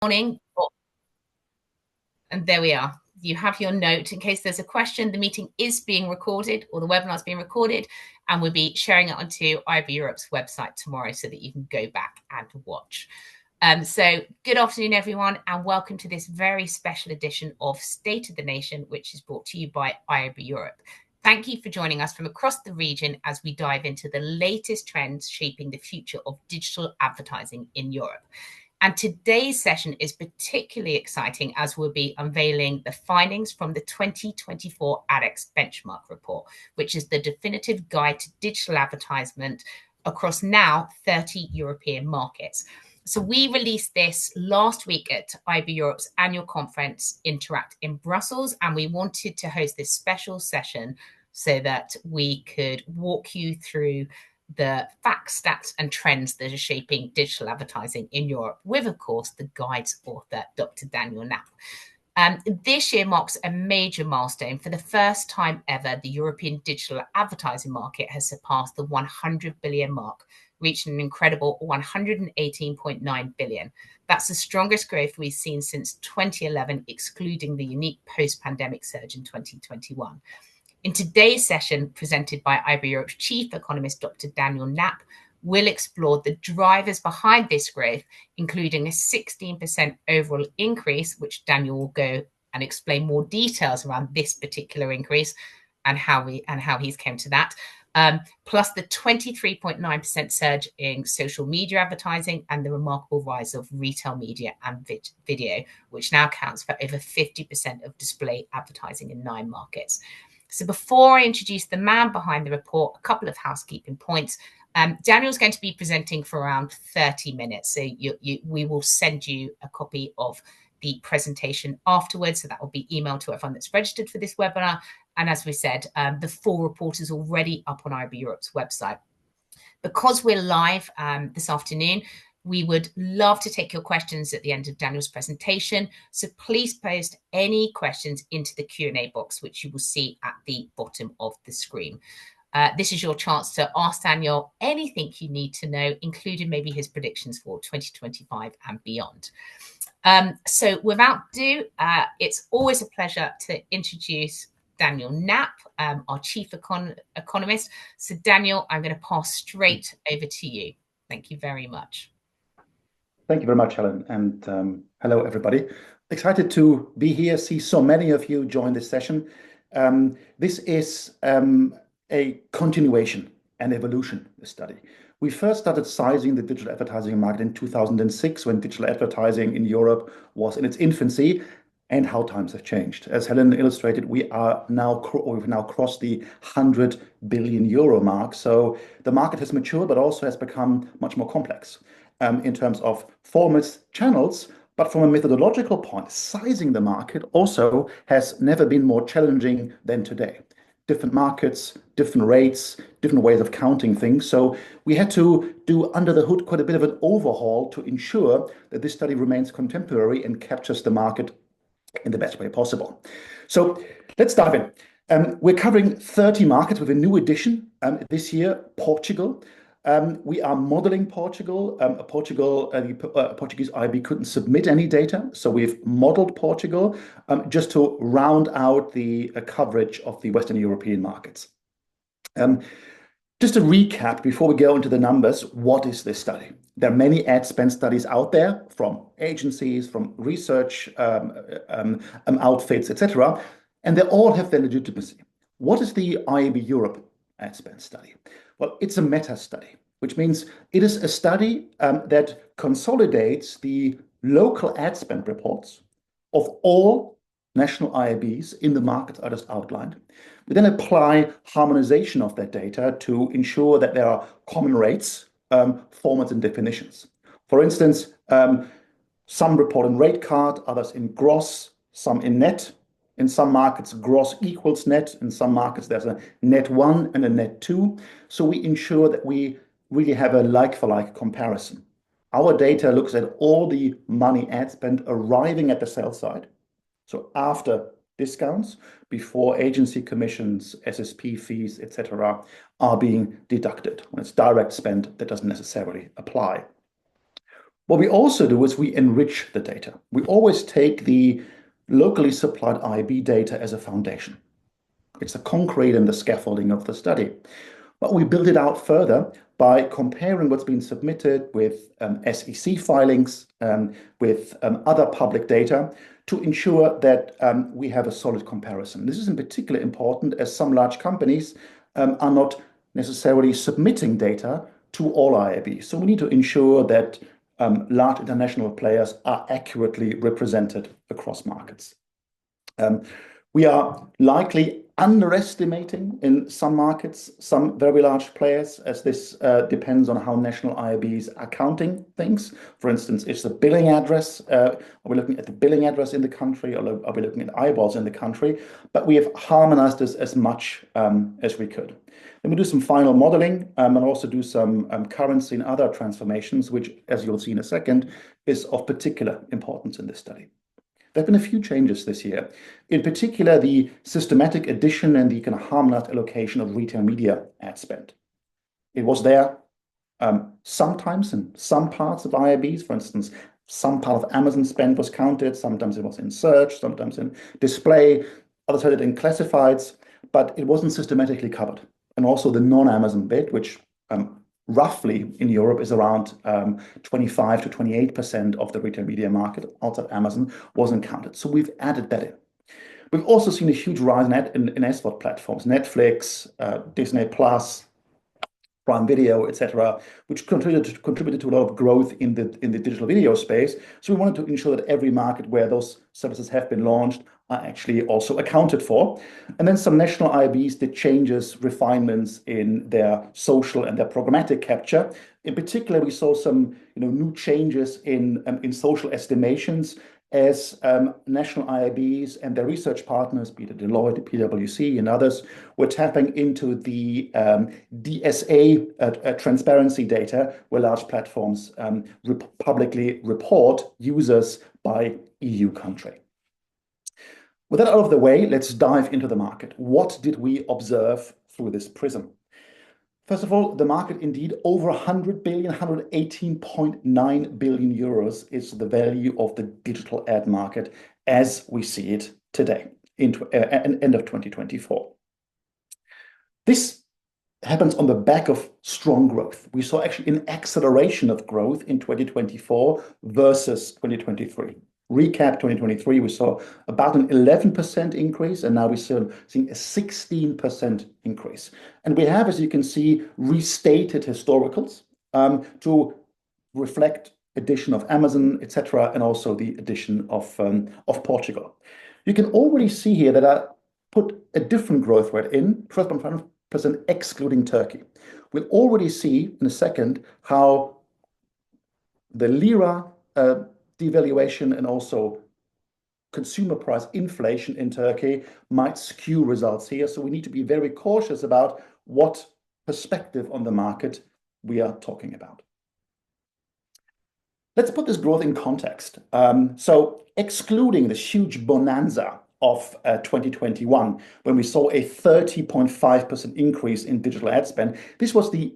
Morning. And there we are. You have your note in case there's a question. The meeting is being recorded, or the webinar is being recorded, and we'll be sharing it onto IAB Europe's website tomorrow so that you can go back and watch. So good afternoon, everyone, and welcome to this very special edition of State of the Nation, which is brought to you by IAB Europe. Thank you for joining us from across the region as we dive into the latest trends shaping the future of digital advertising in Europe. And today's session is particularly exciting as we'll be unveiling the findings from the 2024 AdEx Benchmark Report, which is the definitive guide to digital advertisement across now 30 European markets. So we released this last week at IAB Europe's annual conference, Interact in Brussels, and we wanted to host this special session so that we could walk you through the facts, stats, and trends that are shaping digital advertising in Europe with, of course, the guide's author, Dr. Daniel Knapp. This year marks a major milestone. For the first time ever, the European digital advertising market has surpassed the 100 billion mark, reaching an incredible 118.9 billion. That's the strongest growth we've seen since 2011, excluding the unique post-pandemic surge in 2021. In today's session, presented by IAB Europe's Chief Economist, Dr. Daniel Knapp, we'll explore the drivers behind this growth, including a 16% overall increase, which Daniel will go and explain more details around this particular increase and how he's came to that, plus the 23.9% surge in social media advertising and the remarkable rise of retail media and video, which now accounts for over 50% of display advertising in 9 markets. So before I introduce the man behind the report, a couple of housekeeping points. Daniel's going to be presenting for around 30 minutes. So we will send you a copy of the presentation afterwards. So that will be emailed to everyone that's registered for this webinar. And as we said, the full report is already up on IAB Europe's website. Because we're live this afternoon, we would love to take your questions at the end of Daniel's presentation. So please post any questions into the Q&A box, which you will see at the bottom of the screen. This is your chance to ask Daniel anything you need to know, including maybe his predictions for 2025 and beyond. So without ado, it's always a pleasure to introduce Daniel Knapp, our Chief Economist. So Daniel, I'm going to pass straight over to you. Thank you very much. Thank you very much, Helen, and hello, everybody. Excited to be here, see so many of you join this session. This is a continuation and evolution, this study. We first started sizing the digital advertising market in 2006, when digital advertising in Europe was in its infancy, and how times have changed. As Helen illustrated, we've now crossed the 100 billion euro mark. So the market has matured, but also has become much more complex. In terms of formats, channels, but from a methodological point, sizing the market also has never been more challenging than today. Different markets, different rates, different ways of counting things. So we had to do under the hood quite a bit of an overhaul to ensure that this study remains contemporary and captures the market in the best way possible. So let's dive in. We're covering 30 markets with a new edition this year, Portugal. We are modeling Portugal. Portuguese IAB couldn't submit any data, so we've modeled Portugal just to round out the coverage of the Western European markets. Just to recap before we go into the numbers, what is this study? There are many ad spend studies out there from agencies, from research outfits, etc., and they all have their legitimacy. What is the IAB Europe ad spend study? Well, it's a meta study, which means it is a study that consolidates the local ad spend reports of all national IABs in the markets I just outlined. We then apply harmonization of that data to ensure that there are common rates, formats, and definitions. For instance, some report in rate card, others in gross, some in net. In some markets, gross equals net. In some markets, there's a net 1 and a net 2. So we ensure that we really have a like-for-like comparison. Our data looks at all the money ad spend arriving at the sell side. So after discounts, before agency commissions, SSP fees, etc., are being deducted. When it's direct spend, that doesn't necessarily apply. What we also do is we enrich the data. We always take the locally supplied IAB data as a foundation. It's the concrete and the scaffolding of the study. But we build it out further by comparing what's been submitted with SEC filings, with other public data to ensure that we have a solid comparison. This is in particular important as some large companies are not necessarily submitting data to all IABs. So we need to ensure that large international players are accurately represented across markets. We are likely underestimating in some markets some very large players, as this depends on how national IABs are counting things. For instance, is the billing address, are we looking at the billing address in the country, or are we looking at eyeballs in the country? But we have harmonized this as much as we could. Then we do some final modeling and also do some currency and other transformations, which, as you'll see in a second, is of particular importance in this study. There have been a few changes this year. In particular, the systematic addition and the kind of harmonized allocation of retail media ad spend. It was there sometimes in some parts of IABs. For instance, some part of Amazon spend was counted. Sometimes it was in search, sometimes in display. Others had it in classifieds, but it wasn't systematically covered. And also the non-Amazon bit, which roughly in Europe is around 25 to 28% of the retail media market outside Amazon, wasn't counted. So we've added that in. We've also seen a huge rise in SVOD platforms, Netflix, Disney Plus, Prime Video, etc., which contributed to a lot of growth in the digital video space. So we wanted to ensure that every market where those services have been launched are actually also accounted for. And then some national IABs did changes, refinements in their social and their programmatic capture. In particular, we saw some new changes in social estimations as national IABs and their research partners, be it Deloitte, PwC, and others, were tapping into the DSA transparency data, where large platforms publicly report users by EU country. With that out of the way, let's dive into the market. What did we observe through this prism? First of all, the market indeed over 100 billion, 118.9 billion euros is the value of the digital ad market as we see it today, end of 2024. This happens on the back of strong growth. We saw actually an acceleration of growth in 2024 versus 2023. Recap 2023, we saw about an 11% increase, and now we're seeing a 16% increase. And we have, as you can see, restated historicals to reflect addition of Amazon, etc., and also the addition of Portugal. You can already see here that I put a different growth rate in, 12.5% excluding Turkey. We'll already see in a second how the lira devaluation and also consumer price inflation in Turkey might skew results here. So we need to be very cautious about what perspective on the market we are talking about. Let's put this growth in context. So excluding the huge bonanza of 2021, when we saw a 30.5% increase in digital ad spend, this was the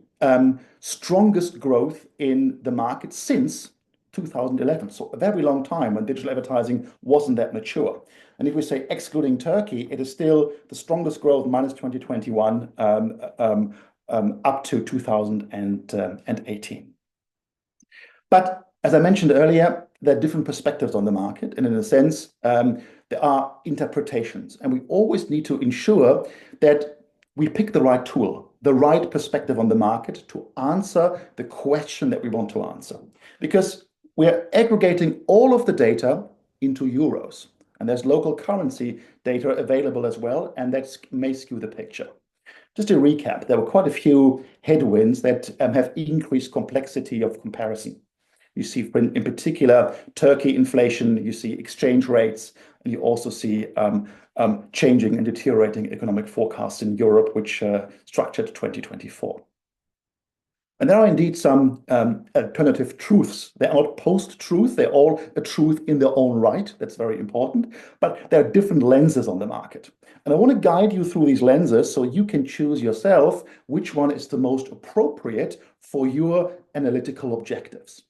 strongest growth in the market since 2011, so a very long time when digital advertising wasn't that mature. And if we say excluding Turkey, it is still the strongest growth minus 2021 up to 2018. But as I mentioned earlier, there are different perspectives on the market, and in a sense, there are interpretations, and we always need to ensure that we pick the right tool, the right perspective on the market to answer the question that we want to answer. Because we're aggregating all of the data into euros, and there's local currency data available as well, and that may skew the picture. Just to recap, there were quite a few headwinds that have increased complexity of comparison. You see, in particular, Turkey inflation, you see exchange rates, and you also see changing and deteriorating economic forecasts in Europe, which structured 2024. And there are indeed some alternative truths. They're not post-truth. They're all a truth in their own right. That's very important. But there are different lenses on the market. And I want to guide you through these lenses so you can choose yourself which one is the most appropriate for your analytical objectives.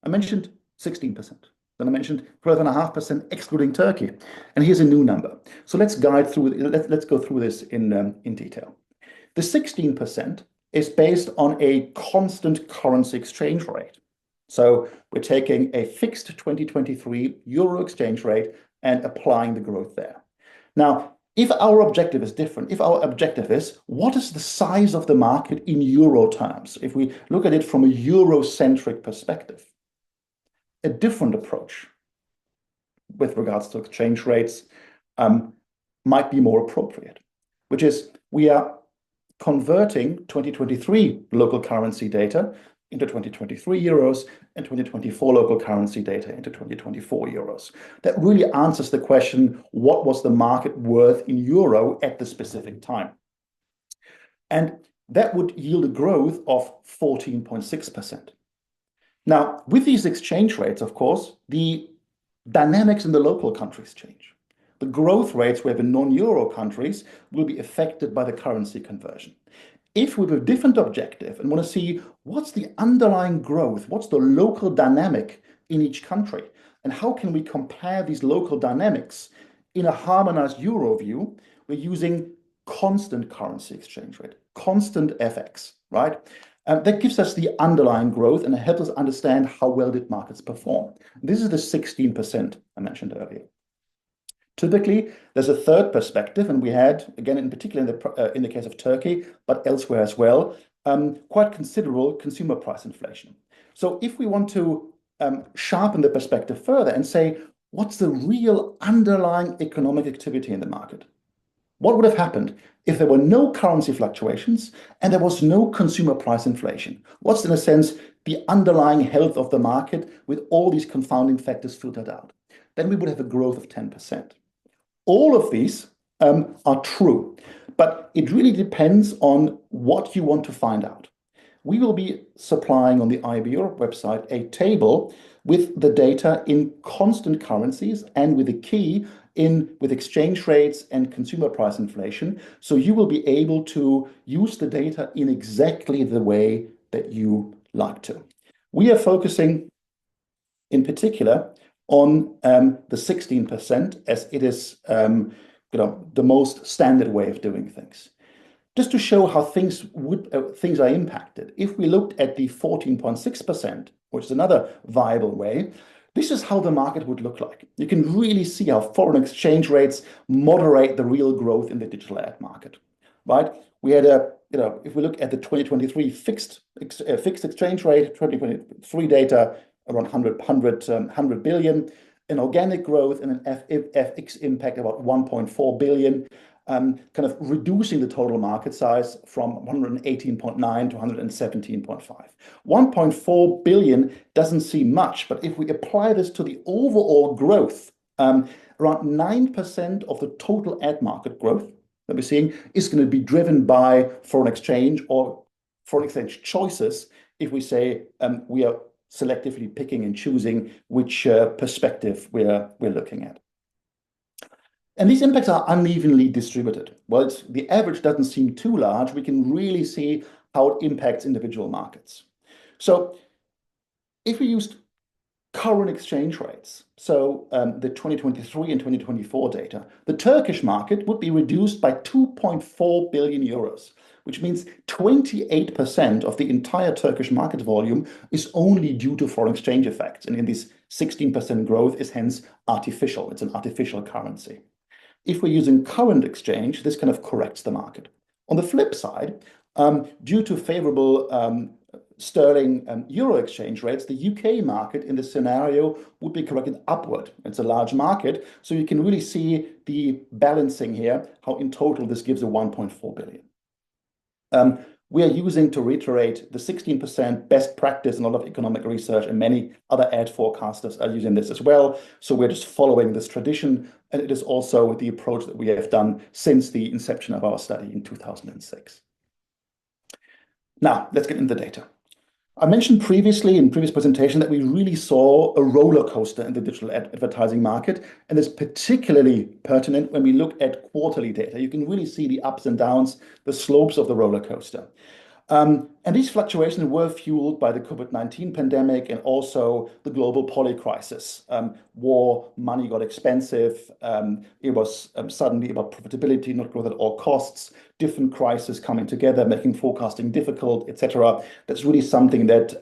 I mentioned 16%. Then I mentioned 12.5% excluding Turkey. And here's a new number. So let's go through this in detail. The 16% is based on a constant currency exchange rate. So we're taking a fixed 2023 euro exchange rate and applying the growth there. Now, if our objective is different, if our objective is what is the size of the market in euro terms, if we look at it from a Euro-centric perspective, a different approach with regards to exchange rates might be more appropriate, which is we are converting 2023 local currency data into 2023 euros and 2024 local currency data into 2024 euros. That really answers the question, what was the market worth in euro at the specific time? And that would yield a growth of 14.6%. Now, with these exchange rates, of course, the dynamics in the local countries change. The growth rates we have in non-euro countries will be affected by the currency conversion. If we have a different objective and want to see what's the underlying growth, what's the local dynamic in each country, and how can we compare these local dynamics in a harmonized euro view, we're using constant currency exchange rate, constant FX, right? That gives us the underlying growth and it helps us understand how well did markets perform. This is the 16% I mentioned earlier. Typically, there's a third perspective, and we had, again, in particular in the case of Turkey, but elsewhere as well, quite considerable consumer price inflation. So if we want to sharpen the perspective further and say, what's the real underlying economic activity in the market? What would have happened if there were no currency fluctuations and there was no consumer price inflation? What's, in a sense, the underlying health of the market with all these confounding factors filtered out? Then we would have a growth of 10%. All of these are true, but it really depends on what you want to find out. We will be supplying on the IAB Europe website a table with the data in constant currencies and with a key with exchange rates and consumer price inflation. So you will be able to use the data in exactly the way that you like to. We are focusing in particular on the 16% as it is the most standard way of doing things. Just to show how things are impacted, if we looked at the 14.6%, which is another viable way, this is how the market would look like. You can really see how foreign exchange rates moderate the real growth in the digital ad market, right? We had if we look at the 2023 fixed exchange rate, 2023 data around 100 billion, an organic growth and an FX impact about 1.4 billion, kind of reducing the total market size from 118.9 to 117.5. 1.4 billion doesn't seem much, but if we apply this to the overall growth, around 9% of the total ad market growth that we're seeing is going to be driven by foreign exchange or foreign exchange choices if we say we are selectively picking and choosing which perspective we're looking at. And these impacts are unevenly distributed. Well, the average doesn't seem too large. We can really see how it impacts individual markets. So if we used current exchange rates, so the 2023 and 2024 data, the Turkish market would be reduced by 2.4 billion euros, which means 28% of the entire Turkish market volume is only due to foreign exchange effects. And in this 16% growth is hence artificial. It's an artificial currency. If we're using current exchange, this kind of corrects the market. On the flip side, due to favorable sterling euro exchange rates, the UK market in this scenario would be corrected upward. It's a large market, so you can really see the balancing here, how in total this gives a 1.4 billion. We are using, to reiterate, the 16% best practice in a lot of economic research, and many other ad forecasters are using this as well. So we're just following this tradition, and it is also the approach that we have done since the inception of our study in 2006. Now, let's get into the data. I mentioned previously in previous presentation that we really saw a roller coaster in the digital advertising market, and it's particularly pertinent when we look at quarterly data. You can really see the ups and downs, the slopes of the roller coaster. And these fluctuations were fueled by the COVID-19 pandemic and also the global poly crisis. War, money got expensive. It was suddenly about profitability, not growth at all costs, different crises coming together, making forecasting difficult, etc. That's really something that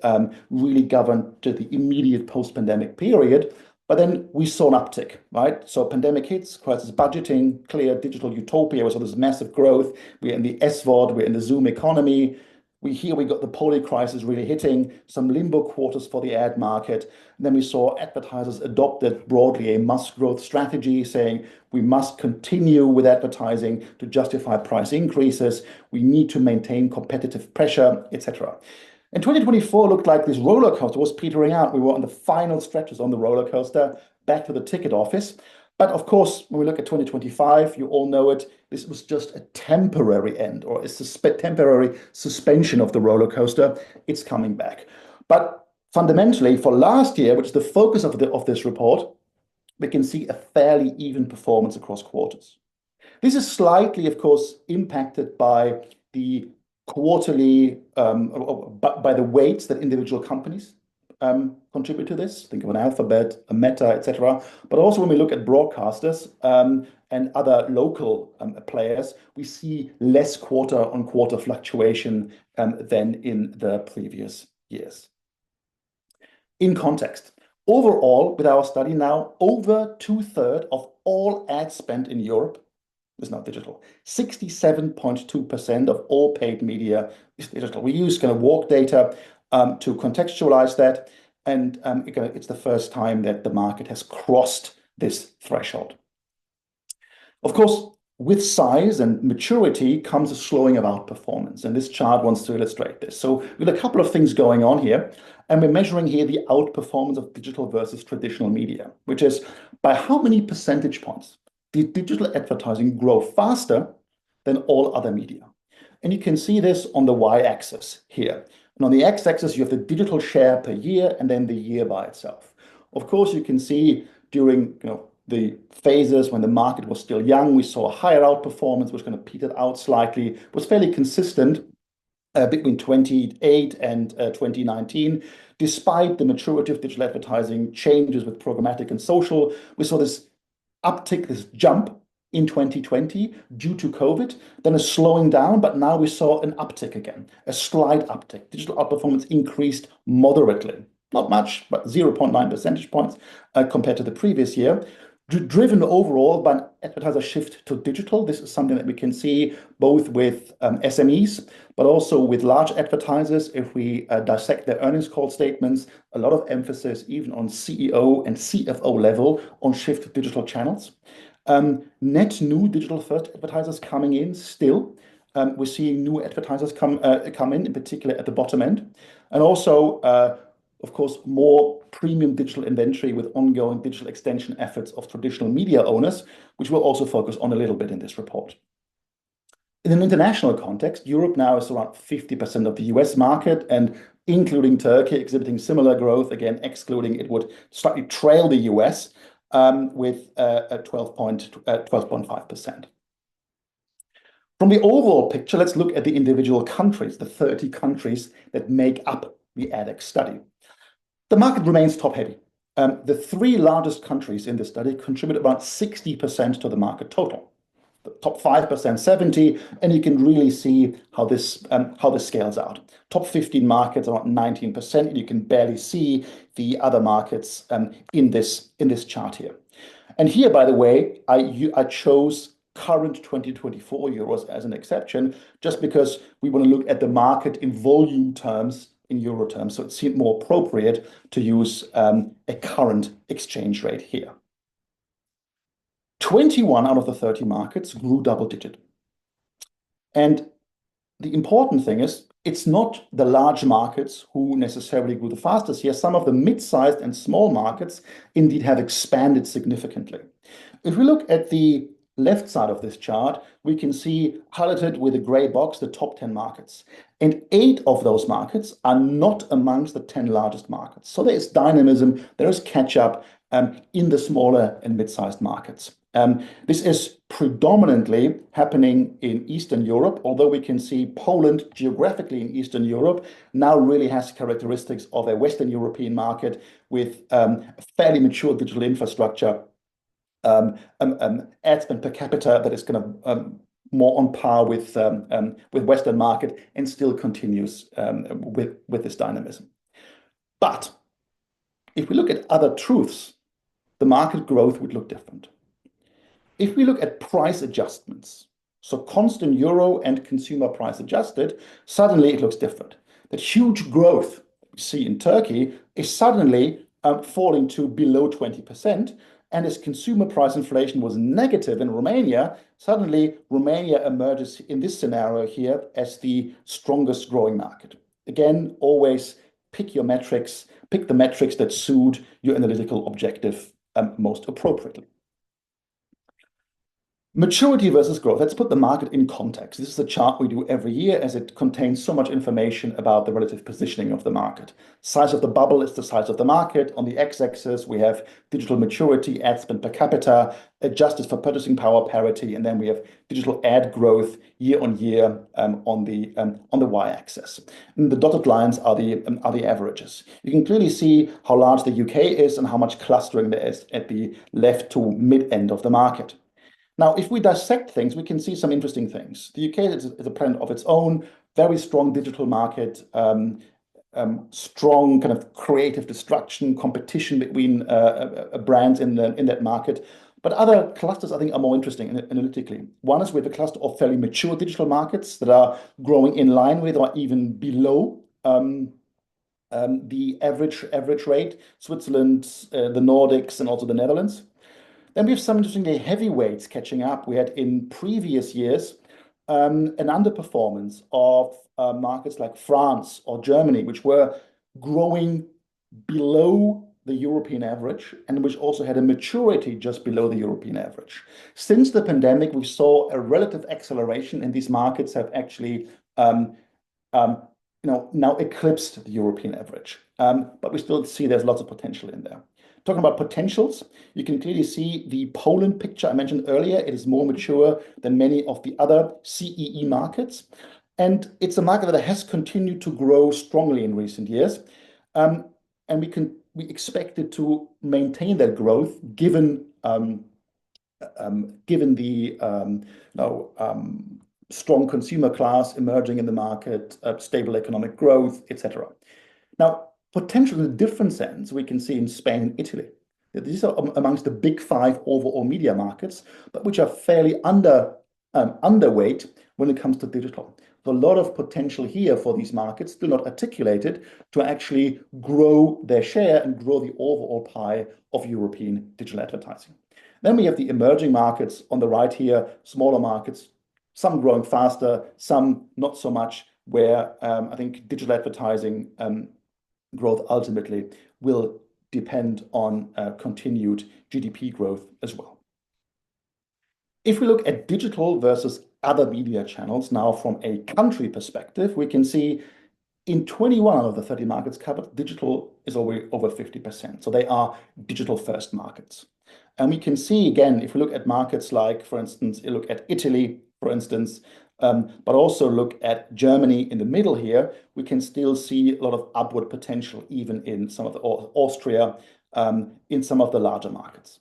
really governed the immediate post-pandemic period. But then we saw an uptick, right? So pandemic hits, crisis budgeting, clear digital utopia. We saw this massive growth. We're in the SVOD, we're in the Zoom economy. We got the poly crisis really hitting, some limbo quarters for the ad market. And then we saw advertisers adopted broadly a must growth strategy, saying we must continue with advertising to justify price increases. We need to maintain competitive pressure, etc. And 2024 looked like this roller coaster was petering out. We were on the final stretches on the roller coaster, back to the ticket office. But of course, when we look at 2025, you all know it, this was just a temporary end or a temporary suspension of the roller coaster. It's coming back. But fundamentally, for last year, which is the focus of this report, we can see a fairly even performance across quarters. This is slightly, of course, impacted by the quarterly, by the weights that individual companies contribute to this. Think of an Alphabet, a Meta, etc. But also when we look at broadcasters and other local players, we see less quarter-on-quarter fluctuation than in the previous years. In context, overall, with our study now, over 2/3 of all ad spend in Europe is not digital. 67.2% of all paid media is digital. We use kind of walk data to contextualize that. And it's the first time that the market has crossed this threshold. Of course, with size and maturity comes a slowing of outperformance. And this chart wants to illustrate this. So with a couple of things going on here, and we're measuring here the outperformance of digital versus traditional media, which is by how many percentage points did digital advertising grow faster than all other media? And you can see this on the y-axis here. And on the x-axis, you have the digital share per year and then the year by itself. Of course, you can see during the phases when the market was still young, we saw a higher outperformance, which kind of petered out slightly, was fairly consistent between 2008 and 2019. Despite the maturity of digital advertising changes with programmatic and social, we saw this uptick, this jump in 2020 due to COVID, then a slowing down, but now we saw an uptick again, a slight uptick. Digital outperformance increased moderately, not much, but 0.9 percentage points compared to the previous year, driven overall by an advertiser shift to digital. This is something that we can see both with SMEs, but also with large advertisers. If we dissect their earnings call statements, a lot of emphasis even on CEO and CFO level on shift to digital channels. Net new digital first advertisers coming in still. We're seeing new advertisers come in particular at the bottom end. And also, of course, more premium digital inventory with ongoing digital extension efforts of traditional media owners, which we'll also focus on a little bit in this report. In an international context, Europe now is around 50% of the US market, and including Turkey exhibiting similar growth, again, excluding it would slightly trail the US with 12.5%. From the overall picture, let's look at the individual countries, the 30 countries that make up the AdEx study. The market remains top-heavy. The three largest countries in this study contribute about 60% to the market total. The top 5%, 70%, and you can really see how this scales out. Top 15 markets are about 19%, and you can barely see the other markets in this chart here. And here, by the way, I chose current 2024 euros as an exception, just because we want to look at the market in volume terms, in euro terms, so it seemed more appropriate to use a current exchange rate here. 21 out of the 30 markets grew double digit. And the important thing is, it's not the large markets who necessarily grew the fastest here. Some of the mid-sized and small markets indeed have expanded significantly. If we look at the left side of this chart, we can see highlighted with a gray box the top 10 markets. And 8 of those markets are not amongst the 10 largest markets. So there is dynamism, there is catch-up in the smaller and mid-sized markets. This is predominantly happening in Eastern Europe, although we can see Poland geographically in Eastern Europe now really has characteristics of a Western European market with a fairly mature digital infrastructure, ad spend per capita that is kind of more on par with Western market and still continues with this dynamism. But if we look at other truths, the market growth would look different. If we look at price adjustments, so constant euro and consumer price adjusted, suddenly it looks different. That huge growth we see in Turkey is suddenly falling to below 20%. And as consumer price inflation was negative in Romania, suddenly Romania emerges in this scenario here as the strongest growing market. Again, always pick your metrics, pick the metrics that suit your analytical objective most appropriately. Maturity versus growth. Let's put the market in context. This is a chart we do every year as it contains so much information about the relative positioning of the market. Size of the bubble is the size of the market. On the x-axis, we have digital maturity, ad spend per capita, adjusted for purchasing power parity, and then we have digital ad growth year on year on the y-axis. And the dotted lines are the averages. You can clearly see how large the UK is and how much clustering there is at the left to mid end of the market. Now, if we dissect things, we can see some interesting things. The UK is a planet of its own, very strong digital market, strong kind of creative destruction, competition between brands in that market. But other clusters, I think, are more interesting analytically. One is we have a cluster of fairly mature digital markets that are growing in line with or even below the average rate, Switzerland, the Nordics, and also the Netherlands. Then we have some interestingly heavyweights catching up. We had in previous years an underperformance of markets like France or Germany, which were growing below the European average and which also had a maturity just below the European average. Since the pandemic, we saw a relative acceleration, and these markets have actually now eclipsed the European average. But we still see there's lots of potential in there. Talking about potentials, you can clearly see the Poland picture I mentioned earlier. It is more mature than many of the other CEE markets. And it's a market that has continued to grow strongly in recent years. And we expect it to maintain that growth given the strong consumer class emerging in the market, stable economic growth, etc. Now, potential in a different sense we can see in Spain and Italy. These are amongst the big five overall media markets, but which are fairly underweight when it comes to digital. So a lot of potential here for these markets, still not articulated, to actually grow their share and grow the overall pie of European digital advertising. Then we have the emerging markets on the right here, smaller markets, some growing faster, some not so much, where I think digital advertising growth ultimately will depend on continued GDP growth as well. If we look at digital versus other media channels now from a country perspective, we can see in 21 out of the 30 markets covered, digital is over 50%. So they are digital first markets. And we can see again, if we look at markets like, for instance, you look at Italy, for instance, but also look at Germany in the middle here, we can still see a lot of upward potential, even in some of the Austria, in some of the larger markets.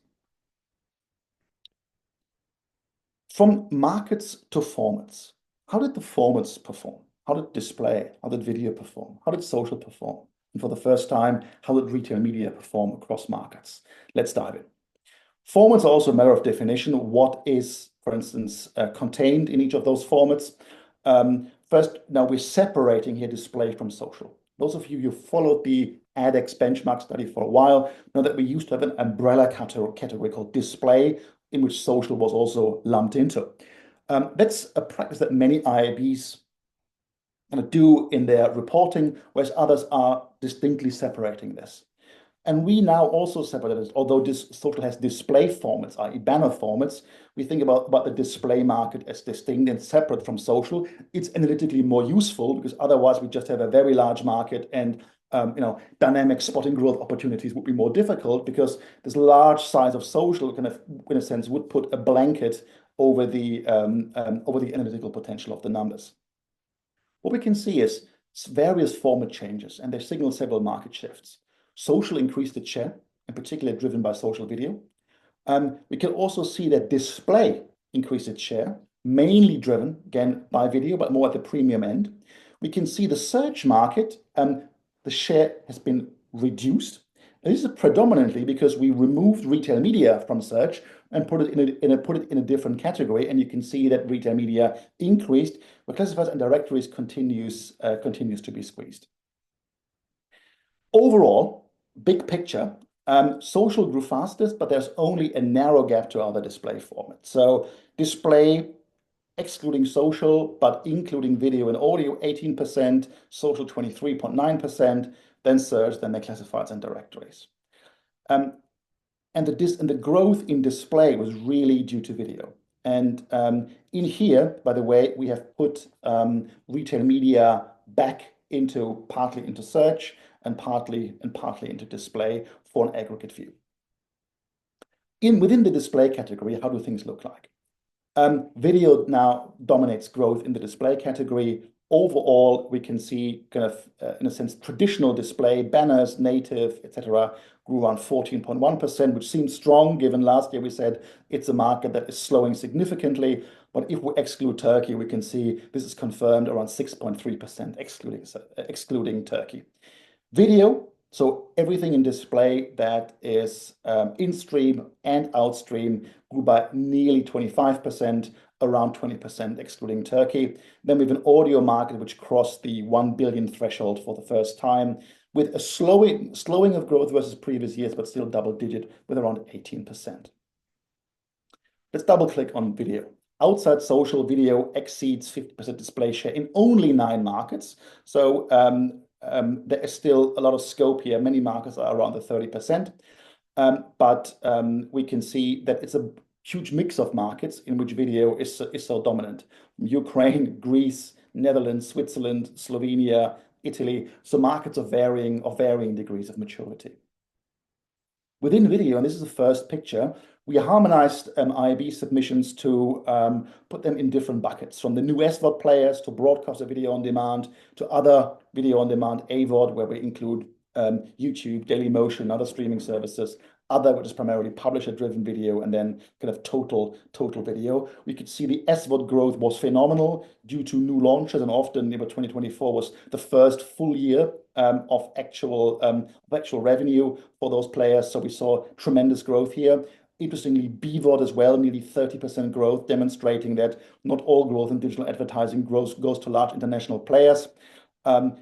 From markets to formats, how did the formats perform? How did display? How did video perform? How did social perform? And for the first time, how did retail media perform across markets? Let's dive in. Formats are also a matter of definition. What is, for instance, contained in each of those formats? First, now we're separating here display from social. Those of you who followed the AdEx benchmark study for a while know that we used to have an umbrella category called display, in which social was also lumped into. That's a practice that many IABs do in their reporting, whereas others are distinctly separating this. And we now also separate it, although this social has display formats, i.e. banner formats, we think about the display market as distinct and separate from social. It's analytically more useful because otherwise we just have a very large market and dynamic spotting growth opportunities would be more difficult because this large size of social kind of, in a sense, would put a blanket over the analytical potential of the numbers. What we can see is various format changes, and they signal several market shifts. Social increased its share, in particular driven by social video. We can also see that display increased its share, mainly driven, again, by video, but more at the premium end. We can see the search market, the share has been reduced. And this is predominantly because we removed retail media from search and put it in a different category. And you can see that retail media increased, but classifieds and directories continues to be squeezed. Overall, big picture, social grew fastest, but there's only a narrow gap to other display formats. So display, excluding social, but including video and audio, 18%, social 23.9%, then search, then the classifieds and directories. And the growth in display was really due to video. And in here, by the way, we have put retail media back partly into search and partly into display for an aggregate view. Within the display category, how do things look like? Video now dominates growth in the display category. Overall, we can see kind of, in a sense, traditional display, banners, native, etc., grew around 14.1%, which seems strong given last year we said it's a market that is slowing significantly. But if we exclude Turkey, we can see this is confirmed around 6.3%, excluding Turkey. Video, so everything in display that is in-stream and out-stream grew by nearly 25%, around 20%, excluding Turkey. Then we have an audio market which crossed the 1 billion threshold for the first time, with a slowing of growth versus previous years, but still double-digit with around 18%. Let's double-click on video. Outside social, video exceeds 50% display share in only 9 markets. So there is still a lot of scope here. Many markets are around the 30%. But we can see that it's a huge mix of markets in which video is so dominant. Ukraine, Greece, Netherlands, Switzerland, Slovenia, Italy. So markets of varying degrees of maturity. Within video, and this is the first picture, we harmonized IAB submissions to put them in different buckets, from the new SVOD players to broadcaster video on demand to other video on demand, AVOD, where we include YouTube, Dailymotion, other streaming services, other, which is primarily publisher-driven video, and then kind of total video. We could see the SVOD growth was phenomenal due to new launches, and often 2024 was the first full year of actual revenue for those players. So we saw tremendous growth here. Interestingly, BVOD as well, nearly 30% growth, demonstrating that not all growth in digital advertising goes to large international players.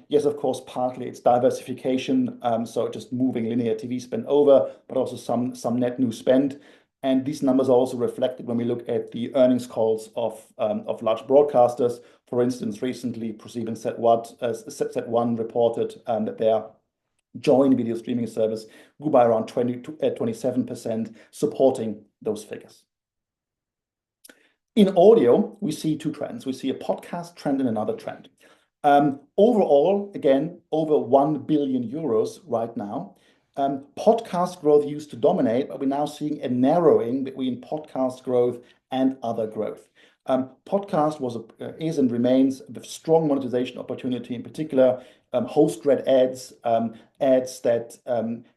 Yes, of course, partly it's diversification, so just moving linear TV spend over, but also some net new spend. And these numbers are also reflected when we look at the earnings calls of large broadcasters. For instance, recently, ProSiebenSat.1 reported that their joint video streaming service grew by around 27%, supporting those figures. In audio, we see 2 trends. We see a podcast trend and another trend. Overall, again, over 1 billion euros right now. Podcast growth used to dominate, but we're now seeing a narrowing between podcast growth and other growth. Podcast is and remains a strong monetization opportunity, in particular host-read ads, ads that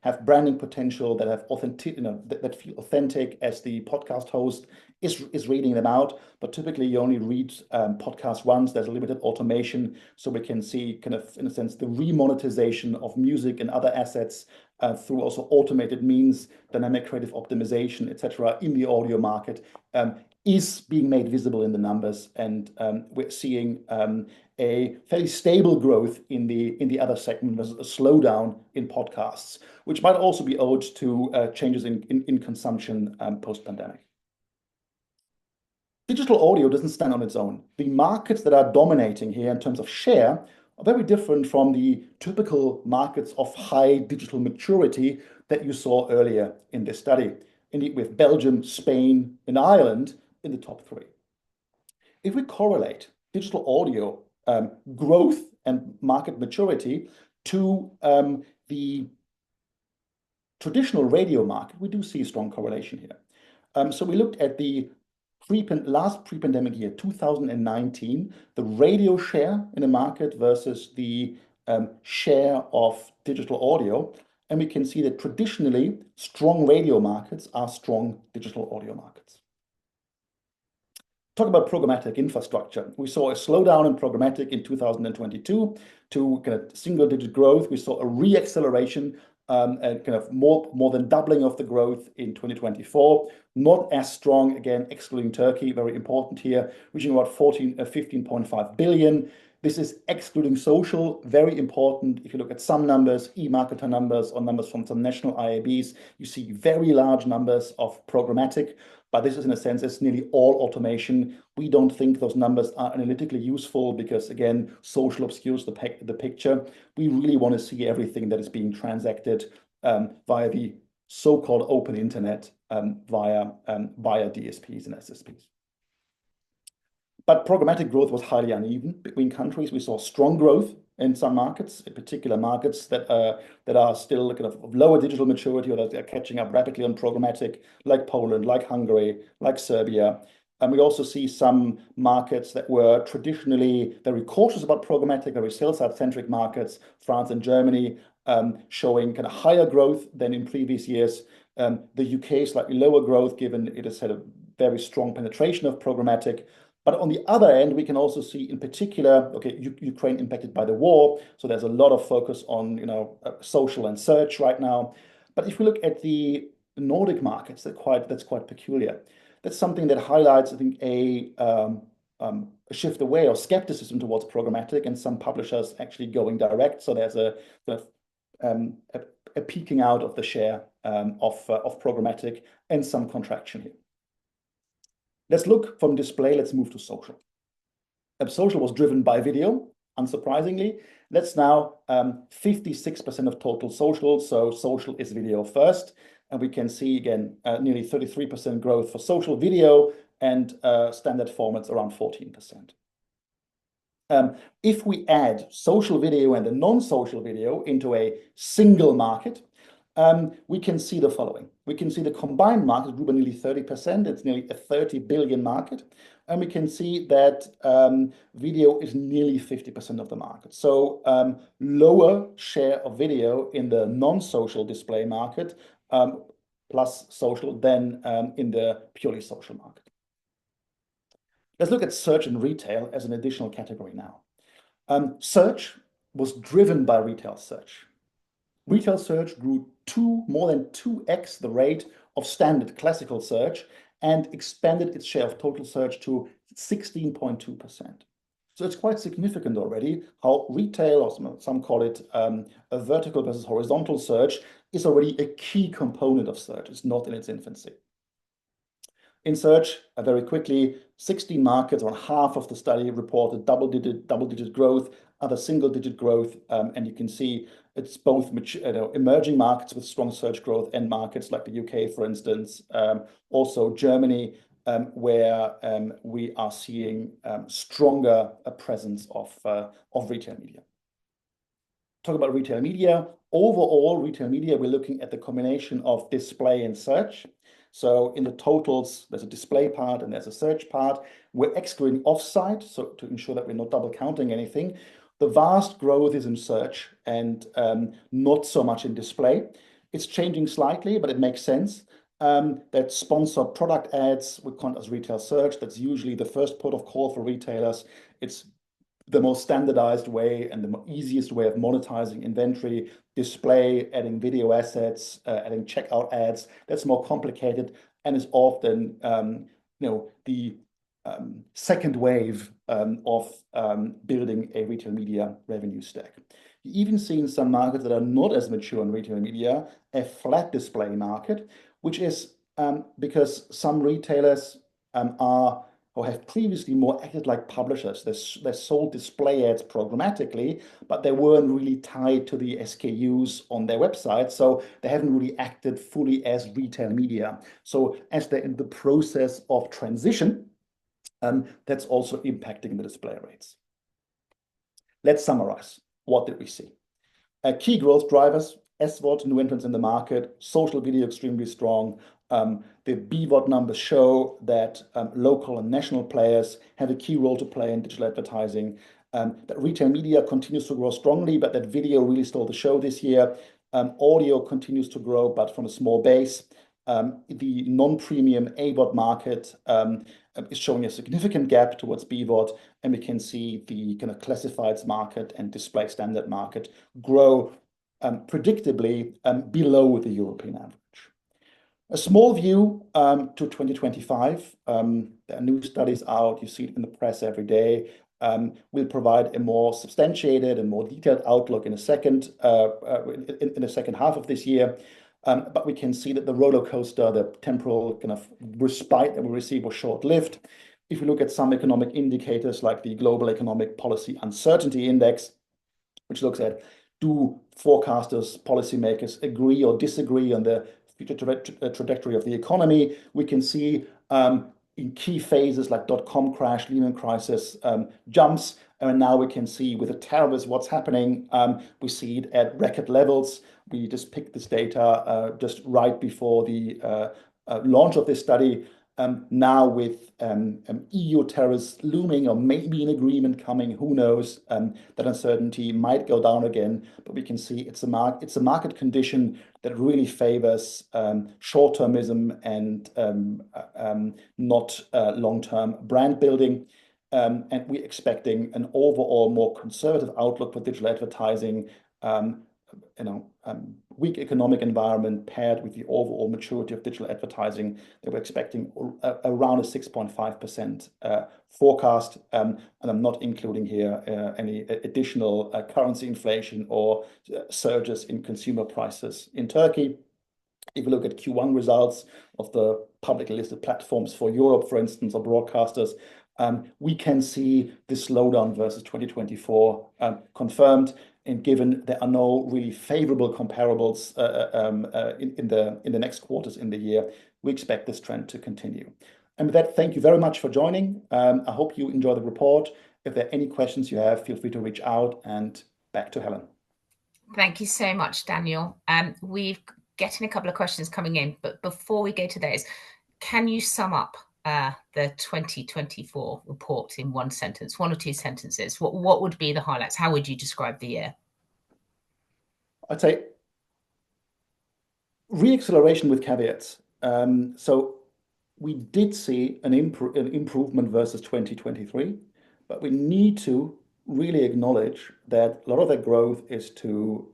have branding potential, that have that feel authentic as the podcast host is reading them out. But typically, you only read podcasts once. There's a limited automation, so we can see kind of, in a sense, the remonetization of music and other assets through also automated means, dynamic creative optimization, etc. in the audio market is being made visible in the numbers, and we're seeing a fairly stable growth in the other segment versus a slowdown in podcasts, which might also be owed to changes in consumption post-pandemic. Digital audio doesn't stand on its own. The markets that are dominating here in terms of share are very different from the typical markets of high digital maturity that you saw earlier in this study, indeed with Belgium, Spain, and Ireland in the top 3. If we correlate digital audio growth and market maturity to the traditional radio market, we do see a strong correlation here. So we looked at the last pre-pandemic year, 2019, the radio share in the market versus the share of digital audio. And we can see that traditionally, strong radio markets are strong digital audio markets. Talk about programmatic infrastructure. We saw a slowdown in programmatic in 2022 to kind of single-digit growth. We saw a re-acceleration, and kind of more than doubling of the growth in 2024. Not as strong, again, excluding Turkey, very important here, reaching about 15.5 billion. This is excluding social, very important. If you look at some numbers, e-marketer numbers or numbers from some national IABs, you see very large numbers of programmatic. But this is, in a sense, it's nearly all automation. We don't think those numbers are analytically useful because, again, social obscures the picture. We really want to see everything that is being transacted via the so-called open internet, via DSPs and SSPs. But programmatic growth was highly uneven between countries. We saw strong growth in some markets, in particular markets that are still kind of lower digital maturity or that are catching up rapidly on programmatic, like Poland, like Hungary, like Serbia. And we also see some markets that were traditionally very cautious about programmatic, very sales-side-centric markets, France and Germany, showing kind of higher growth than in previous years. The UK slightly lower growth, given it has had a very strong penetration of programmatic. But on the other end, we can also see, in particular, okay, Ukraine impacted by the war, so there's a lot of focus on social and search right now. But if we look at the Nordic markets, that's quite peculiar. That's something that highlights, I think, a shift away or skepticism towards programmatic, and some publishers actually going direct. So there's a peaking out of the share of programmatic and some contraction here. Let's look from display, let's move to social. Social was driven by video, unsurprisingly. That's now 56% of total social, so social is video first. And we can see, again, nearly 33% growth for social video and standard formats around 14%. If we add social video and the non-social video into a single market, we can see the following. We can see the combined market grew by nearly 30%. It's nearly a 30 billion market. And we can see that video is nearly 50% of the market. So lower share of video in the non-social display market, plus social, than in the purely social market. Let's look at search and retail as an additional category now. Search was driven by retail search. Retail search grew more than 2x the rate of standard classical search and expanded its share of total search to 16.2%. So it's quite significant already how retail, or some call it a vertical versus horizontal search, is already a key component of search. It's not in its infancy. In search, very quickly, 16 markets, or half of the study, reported double-digit growth, other single-digit growth, and you can see it's both emerging markets with strong search growth and markets like the UK, for instance, also Germany, where we are seeing stronger presence of retail media. Talk about retail media. Overall, retail media, we're looking at the combination of display and search. So in the totals, there's a display part and there's a search part. We're excluding offsite, so to ensure that we're not double counting anything. The vast growth is in search and not so much in display. It's changing slightly, but it makes sense. That sponsored product ads would count as retail search. That's usually the first port of call for retailers. It's the most standardized way and the easiest way of monetizing inventory. Display, adding video assets, adding checkout ads, that's more complicated and is often the second wave of building a retail media revenue stack. You even see in some markets that are not as mature in retail media, a flat display market, which is because some retailers are or have previously more acted like publishers. They sold display ads programmatically, but they weren't really tied to the SKUs on their website. So they haven't really acted fully as retail media. So as they're in the process of transition, that's also impacting the display rates. Let's summarize. What did we see? Key growth drivers, SVOD, new entrants in the market, social video extremely strong. The BVOD numbers show that local and national players have a key role to play in digital advertising. That retail media continues to grow strongly, but that video really stole the show this year. Audio continues to grow, but from a small base. The non-premium AVOD market is showing a significant gap towards BVOD, and we can see the kind of classifieds market and display standard market grow predictably below the European average. A small view to 2025. There are new studies out. You see it in the press every day. We'll provide a more substantiated and more detailed outlook in the second half of this year. But we can see that the roller coaster, the temporal kind of respite that we received was short-lived. If we look at some economic indicators like the Global Economic Policy Uncertainty Index, which looks at do forecasters, policymakers agree or disagree on the future trajectory of the economy, we can see in key phases like dot-com crash, Lehman crisis, jumps. And now we can see with the tariffs what's happening. We see it at record levels. We just picked this data just right before the launch of this study. Now with EU tariffs looming or maybe an agreement coming, who knows, that uncertainty might go down again. But we can see it's a market condition that really favors short-termism and not long-term brand building. And we're expecting an overall more conservative outlook for digital advertising. Weak economic environment paired with the overall maturity of digital advertising that we're expecting around a 6.5% forecast. And I'm not including here any additional currency inflation or surges in consumer prices in Turkey. If you look at Q1 results of the publicly listed platforms for Europe, for instance, or broadcasters, we can see the slowdown versus 2024 confirmed. And given there are no really favorable comparables in the next quarters in the year, we expect this trend to continue. And with that, thank you very much for joining. I hope you enjoy the report. If there are any questions you have, feel free to reach out, and back to Helen. Thank you so much, Daniel. We've getting a couple of questions coming in, but before we go to those, can you sum up the 2024 report in one sentence, one or two sentences? What would be the highlights? How would you describe the year? I'd say re-acceleration with caveats. So we did see an improvement versus 2023, but we need to really acknowledge that a lot of that growth is to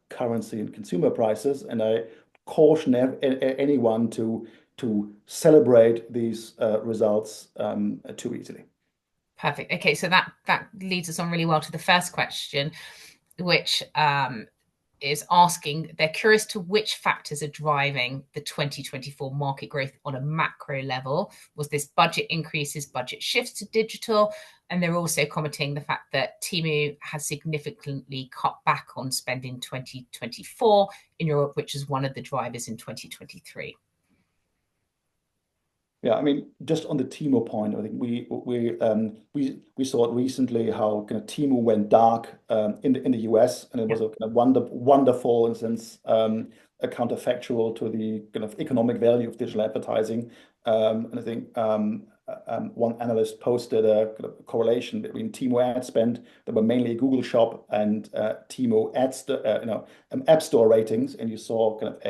currency and consumer prices. And I caution anyone to celebrate these results too easily. Perfect. Okay, so that leads us on really well to the first question, which is asking, they're curious to which factors are driving the 2024 market growth on a macro level. Was this budget increases, budget shifts to digital? And they're also commenting the fact that Temu has significantly cut back on spending 2024 in Europe, which is one of the drivers in 2023. Yeah, I mean, just on the Temu point, I think we saw it recently how kind of Temu went dark in the US, and it was a kind of wonderful, in a sense, a counterfactual to the kind of economic value of digital advertising. And I think one analyst posted a kind of correlation between Temu ad spend that were mainly Google Shop and Temu App Store ratings, and you saw kind of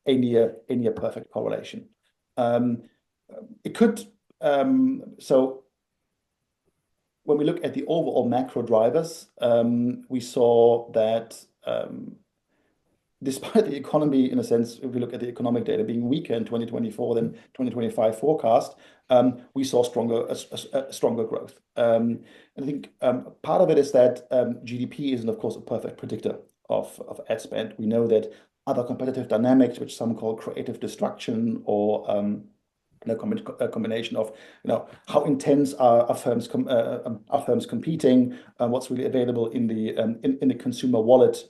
a near perfect correlation. It could, so when we look at the overall macro drivers, we saw that despite the economy, in a sense, if we look at the economic data being weaker in 2024 than 2025 forecast, we saw stronger growth. And I think part of it is that GDP isn't, of course, a perfect predictor of ad spend. We know that other competitive dynamics, which some call creative destruction, or a combination of how intense are firms competing, what's really available in the consumer wallet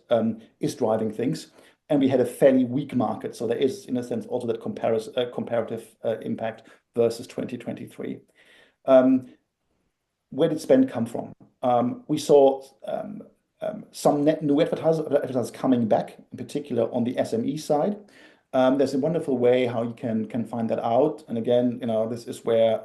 is driving things. And we had a fairly weak market, so there is, in a sense, also that comparative impact versus 2023. Where did spend come from? We saw some net new advertisers coming back, in particular on the SME side. There's a wonderful way how you can find that out. And again, this is where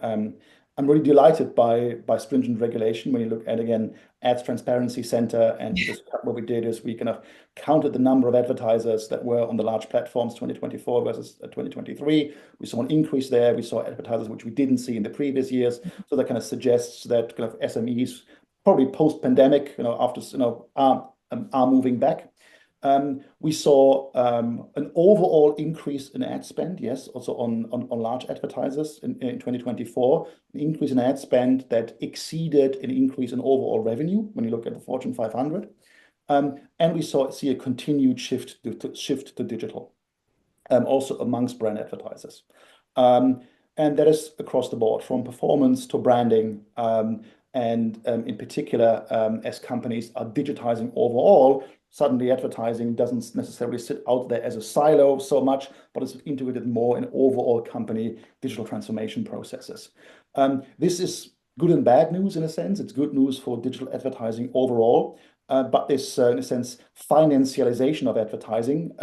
I'm really delighted by stringent regulation. When you look at, again, Ads Transparency Center, and what we did is we kind of counted the number of advertisers that were on the large platforms 2024 versus 2023. We saw an increase there. We saw advertisers which we didn't see in the previous years. So that kind of suggests that kind of SMEs probably post-pandemic, are moving back. We saw an overall increase in ad spend, yes, also on large advertisers in 2024, an increase in ad spend that exceeded an increase in overall revenue when you look at the Fortune 500. And we see a continued shift to digital, also amongst brand advertisers. And that is across the board, from performance to branding. And in particular, as companies are digitizing overall, suddenly advertising doesn't necessarily sit out there as a silo so much, but it's integrated more in overall company digital transformation processes. This is good and bad news in a sense. It's good news for digital advertising overall, but this, in a sense, financialization of advertising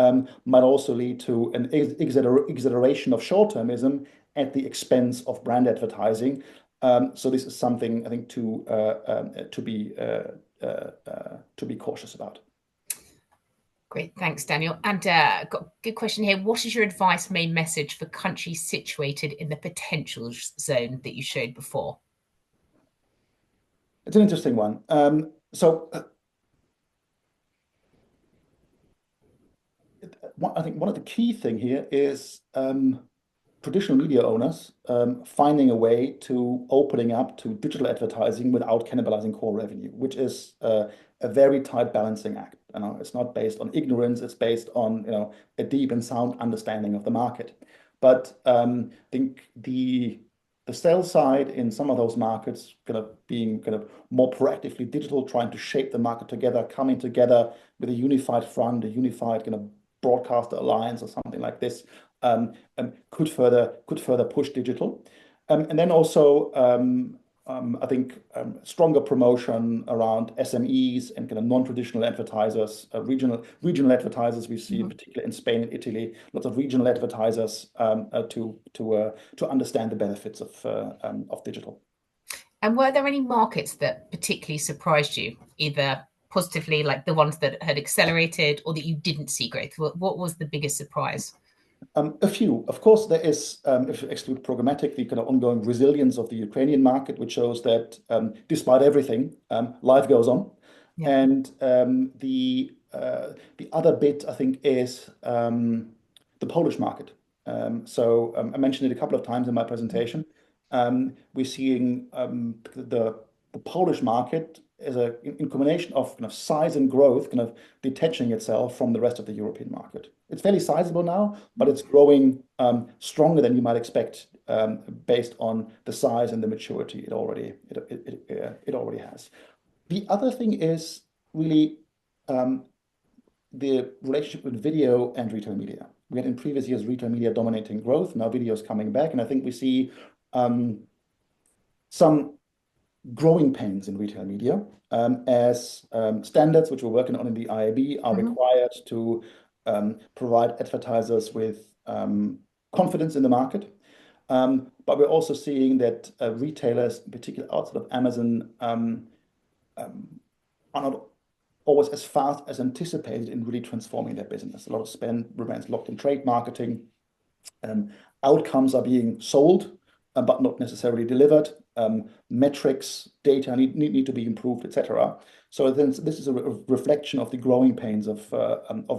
might also lead to an exaggeration of short-termism at the expense of brand advertising. So this is something I think to be cautious about. Great, thanks, Daniel. And got a good question here. What is your advice, main message for countries situated in the potential zone that you showed before? It's an interesting one. So I think one of the key thing here is traditional media owners finding a way to opening up to digital advertising without cannibalizing core revenue, which is a very tight balancing act. It's not based on ignorance; it's based on a deep and sound understanding of the market. But I think the sales side in some of those markets being more proactively digital, trying to shape the market together, coming together with a unified front, a unified broadcaster alliance or something like this, could further push digital. And then also I think stronger promotion around SMEs and non-traditional advertisers, regional advertisers. We see in particular in Spain and Italy, lots of regional advertisers to understand the benefits of digital. And were there any markets that particularly surprised you, either positively, like the ones that had accelerated, or that you didn't see growth? What was the biggest surprise? A few. Of course, there is, if you exclude programmatic, the ongoing resilience of the Ukrainian market, which shows that despite everything, life goes on. Yeah. And the other bit, I think, is the Polish market. So I mentioned it a couple of times in my presentation. We're seeing the Polish market as in combination of size and growth, detaching itself from the rest of the European market. It's fairly sizable now, but it's growing stronger than you might expect based on the size and the maturity it already has. The other thing is really the relationship with video and retail media. We had in previous years retail media dominating growth. Now video is coming back, and I think we see some growing pains in retail media as standards which we're working on in the IAB are required to provide advertisers with confidence in the market. But we're also seeing that retailers, in particular outside of Amazon, are not always as fast as anticipated in really transforming their business. A lot of spend remains locked in trade marketing. Outcomes are being sold, but not necessarily delivered. Metrics, data need to be improved, etc. So then this is a reflection of the growing pains of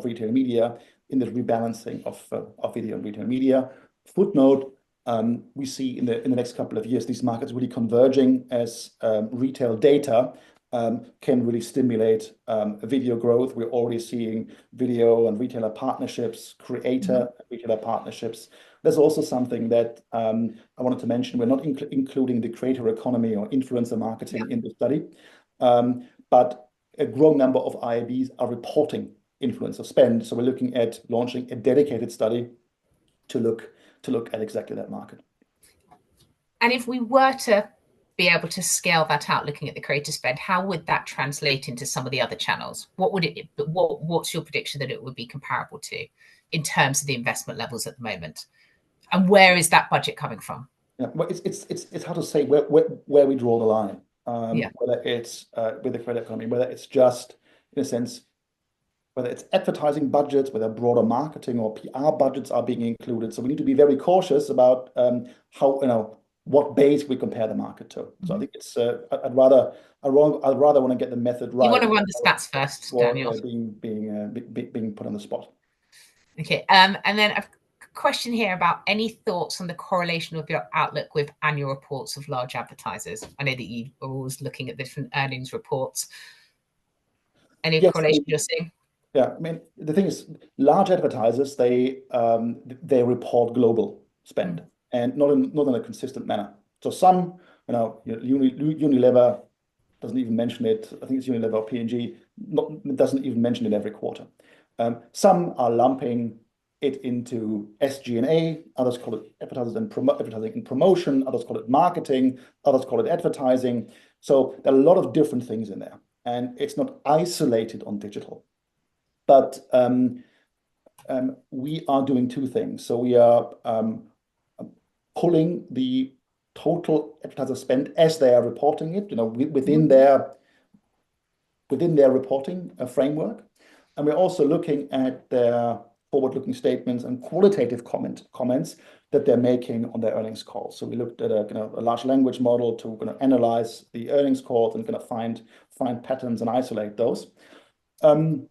retail media in the rebalancing of video and retail media. Footnote: we see in the next couple of years these markets really converging as retail data can really stimulate video growth. We're already seeing video and retailer partnerships, retailer partnerships. There's also something that I wanted to mention. We're not including the creator economy or influencer marketing in the study, but a growing number of IABs are reporting influencer spend. So we're looking at launching a dedicated study to look at exactly that market. And if we were to be able to scale that out looking at the creator spend, how would that translate into some of the other channels? What's your prediction that it would be comparable to in terms of the investment levels at the moment? And where is that budget coming from? Yeah, well, it's hard to say where we draw the line. Yeah. Whether it's with the creator economy, whether it's just in a sense, whether it's advertising budgets, whether broader marketing or PR budgets are being included. So we need to be very cautious about how what base we compare the market to. So I think it's I'd rather want to get the method right. You want to run the stats first, Daniel. Being put on the spot. Okay, and then a question here about any thoughts on the correlation of your outlook with annual reports of large advertisers. I know that you are always looking at different earnings reports. Any correlation you're seeing? Yeah, I mean, the thing is, large advertisers, they report global spend and not in a consistent manner. So some, Unilever doesn't even mention it. I think it's Unilever or P&G, doesn't even mention it every quarter. Some are lumping it into SG&A, others call it advertising and promotion, others call it marketing, others call it advertising. So there are a lot of different things in there, and it's not isolated on digital. But we are doing two things. So we are pulling the total advertiser spend as they are reporting it, within their reporting framework, and we're also looking at their forward-looking statements and qualitative comments that they're making on their earnings calls. So we looked at a large language model to analyze the earnings calls and find patterns and isolate those. And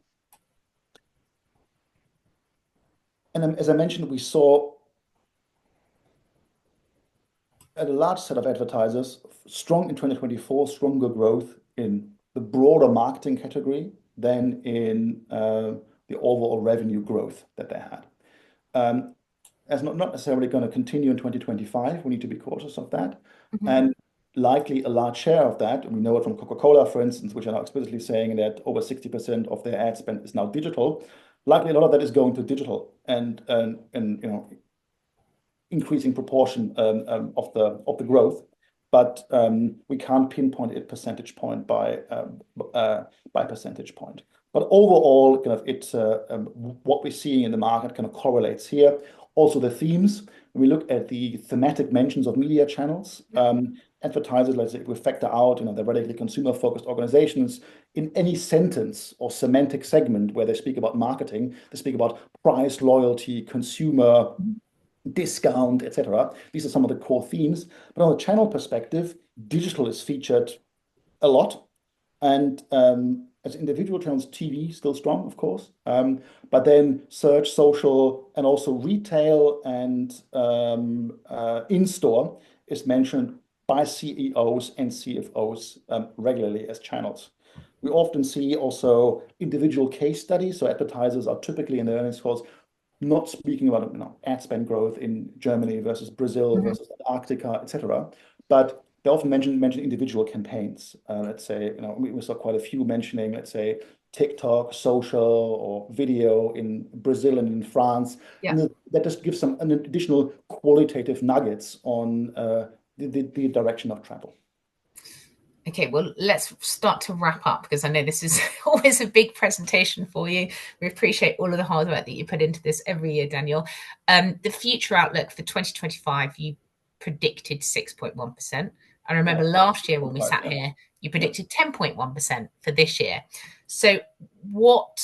as I mentioned, we saw at a large set of advertisers strong in 2024, stronger growth in the broader marketing category than in the overall revenue growth that they had. That's not necessarily going to continue in 2025. We need to be cautious of that. And likely a large share of that, we know it from Coca-Cola, for instance, which are now explicitly saying that over 60% of their ad spend is now digital. Likely a lot of that is going to digital and increasing proportion of the growth, but we can't pinpoint it percentage point by percentage point. But overall, it's what we're seeing in the market correlates here. Also, the themes. When we look at the thematic mentions of media channels, advertisers, let's say, if we factor out, the radically consumer-focused organizations, in any sentence or semantic segment where they speak about marketing, they speak about price, loyalty, consumer, discount, etc. These are some of the core themes. But on a channel perspective, digital is featured a lot. And as individual channels, TV still strong, of course. But then search, social, and also retail and in-store is mentioned by CEOs and CFOs regularly as channels. We often see also individual case studies. So advertisers are typically in their earnings calls not speaking about ad spend growth in Germany versus Brazil versus Antarctica, etc. But they often mention individual campaigns. Let's say we saw quite a few mentioning, let's say, TikTok, social, or video in Brazil and in France. Yeah. And that just gives some additional qualitative nuggets on the direction of travel. Okay, well, let's start to wrap up because I know this is always a big presentation for you. We appreciate all of the hard work that you put into this every year, Daniel. The future outlook for 2025, you predicted 6.1%. I remember last year when we sat here, you predicted 10.1% for this year. So what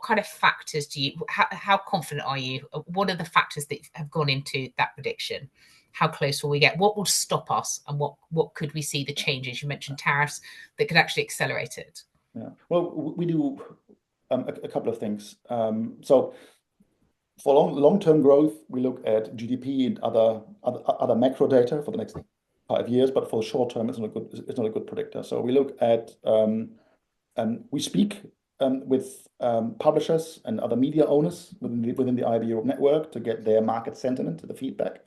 kind of factors how confident are you? What are the factors that have gone into that prediction? How close will we get? What will stop us? And what could we see the changes? You mentioned tariffs that could actually accelerate it. Yeah, well, we do a couple of things. So for long-term growth, we look at GDP and other macro data for the next 5 years, but for the short term, it's not a good predictor. So we look at we speak with publishers and other media owners within the IAB Europe network to get their market sentiment, the feedback.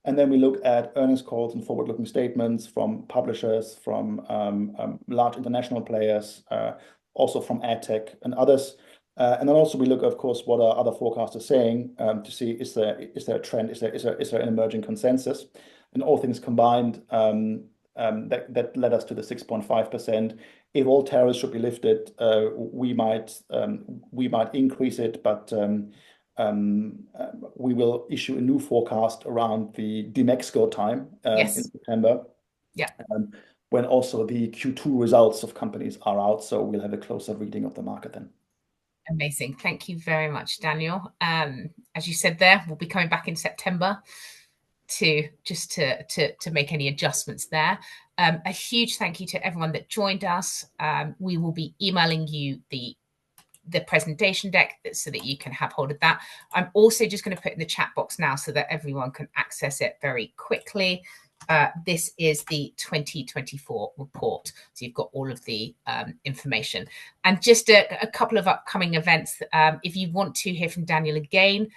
And then we look at earnings calls and forward-looking statements from publishers, from large international players, also from ad tech and others. And then also we look, of course, what are other forecasters saying to see is there a trend, is there an emerging consensus? And all things combined, that led us to the 6.5%. If all tariffs should be lifted, we might increase it, but we will issue a new forecast around the Mexico time in September. Yeah. When also the Q2 results of companies are out, so we'll have a closer reading of the market then. Amazing. Thank you very much, Daniel. As you said there, we'll be coming back in September to make any adjustments there. A huge thank you to everyone that joined us. We will be emailing you the presentation deck so that you can have hold of that. I'm also just going to put in the chat box now so that everyone can access it very quickly. This is the 2024 report. So you've got all of the information. And just a couple of upcoming events. If you want to hear from Daniel again,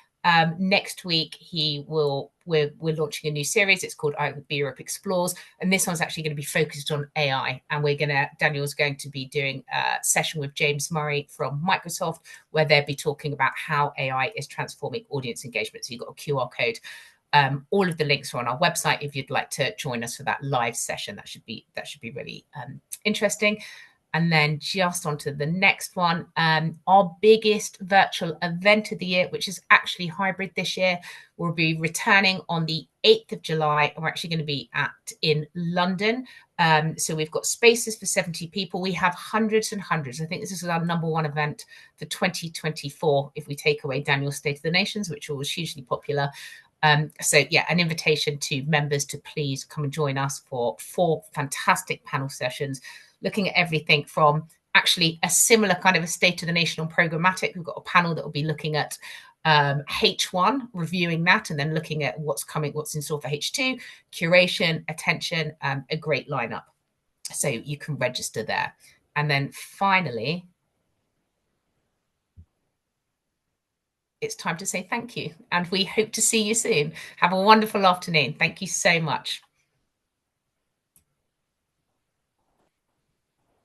next week we're launching a new series. It's called IAB Europe Explores, and this one's actually going to be focused on AI. And Daniel's going to be doing a session with James Murray from Microsoft, where they'll be talking about how AI is transforming audience engagement. So you've got a QR code. All of the links are on our website if you'd like to join us for that live session. That should be really interesting. And then just on to the next one, our biggest virtual event of the year, which is actually hybrid this year, will be returning on the 8th of July. And we're actually going to be in London. So we've got spaces for 70 people. We have hundreds and hundreds. I think this is our #1 event for 2024, if we take away Daniel's State of the Nations, which was hugely popular. So yeah, an invitation to members to please come and join us for 4 fantastic panel sessions, looking at everything from actually a similar kind of a State of the Nation on programmatic. We've got a panel that will be looking at H1, reviewing that, and then looking at what's in store for H2, curation, attention, a great lineup. So you can register there. And then finally, it's time to say thank you. And we hope to see you soon. Have a wonderful afternoon. Thank you so much.